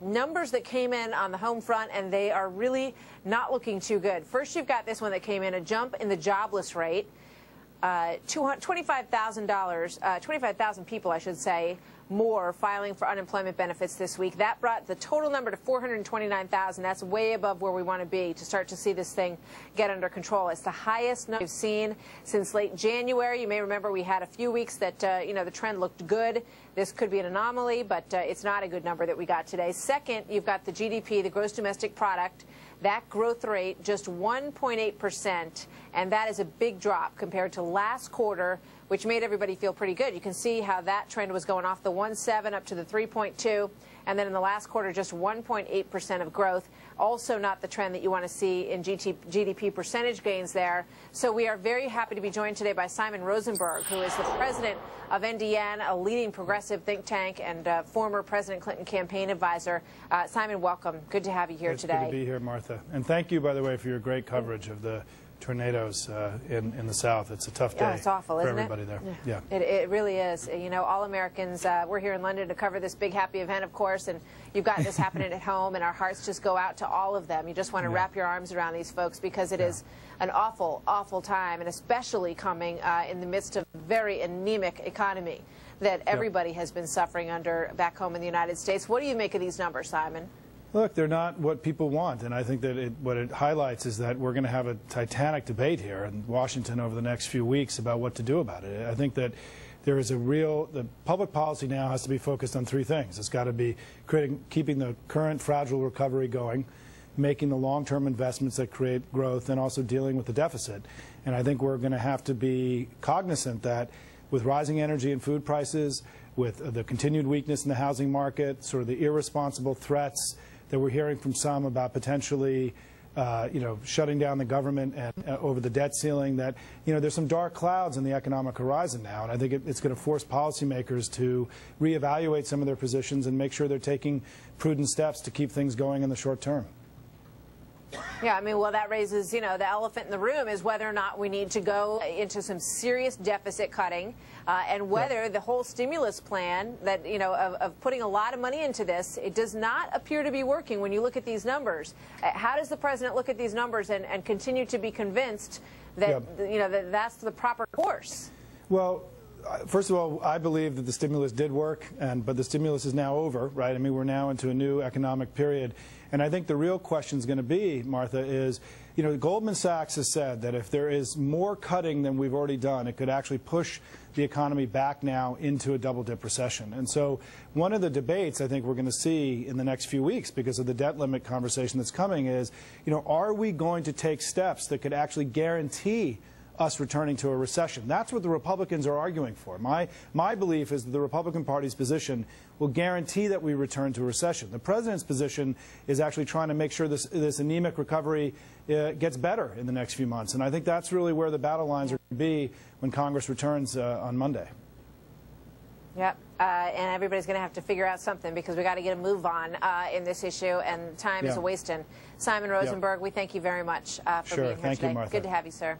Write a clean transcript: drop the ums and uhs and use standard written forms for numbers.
Numbers that came in on the home front, and they are really not looking too good. First, you've got this one that came in, a jump in the jobless rate. 25,000 people, I should say, more filing for unemployment benefits this week. That brought the total number to 429,000. That's way above where we want to be to start to see this thing get under control. It's the highest number we've seen since late January. You may remember we had a few weeks that, the trend looked good. This could be an anomaly, but it's not a good number that we got today. Second, you've got the GDP, the gross domestic product. That growth rate, just 1.8%, and that is a big drop compared to last quarter, which made everybody feel pretty good. You can see how that trend was going off the 1.7 up to the 3.2, and then in the last quarter, just 1.8% of growth. Also not the trend that you want to see in GDP percentage gains there. So we are very happy to be joined today by Simon Rosenberg, who is the president of NDN, a leading progressive think tank and former President Clinton campaign advisor. Simon, welcome. Good to have you here today. It's good to be here, Martha. And thank you, by the way, for your great coverage of the tornadoes in the South. It's a tough day it's awful, for isn't everybody there. Yeah. It really is. You know, all Americans, we're here in London to cover this big happy event, of course, and you've got this happening at home, and our hearts just go out to all of them. You just want to wrap your arms around these folks because it is an awful, awful time, and especially coming in the midst of a very anemic economy that everybody has been suffering under back home in the United States. What do you make of these numbers, Simon? Look, they're not what people want, and I think that what it highlights is that we're going to have a titanic debate here in Washington over the next few weeks about what to do about it. I think that there is the public policy now has to be focused on three things. It's got to be keeping the current fragile recovery going, making the long-term investments that create growth, and also dealing with the deficit. And I think we're going to have to be cognizant that with rising energy and food prices, with the continued weakness in the housing market, sort of the irresponsible threats that we're hearing from some about potentially, shutting down the government and over the debt ceiling, that, there's some dark clouds in the economic horizon now. And I think it's going to force policymakers to reevaluate some of their positions and make sure they're taking prudent steps to keep things going in the short term. Yeah, I mean, well, that raises, the elephant in the room is whether or not we need to go into some serious deficit cutting and whether the whole stimulus plan that, of putting a lot of money into this, it does not appear to be working when you look at these numbers. How does the president look at these numbers and continue to be convinced that, that that's the proper course? Well, first of all, I believe that the stimulus did work, but the stimulus is now over, right? I mean, we're now into a new economic period. And I think the real question is going to be, Martha, is, Goldman Sachs has said that if there is more cutting than we've already done, it could actually push the economy back now into a double-dip recession. And so one of the debates I think we're going to see in the next few weeks because of the debt limit conversation that's coming is, are we going to take steps that could actually guarantee us returning to a recession? That's what the Republicans are arguing for. My belief is that the Republican Party's position will guarantee that we return to a recession. The president's position is actually trying to make sure this anemic recovery gets better in the next few months. And I think that's really where the battle lines are going to be when Congress returns on Monday. Yep, and everybody's going to have to figure out something because we got to get a move on in this issue, and time is a wasting. Simon Rosenberg, we thank you very much for being here today. Thank you, Martha. Good to have you, sir.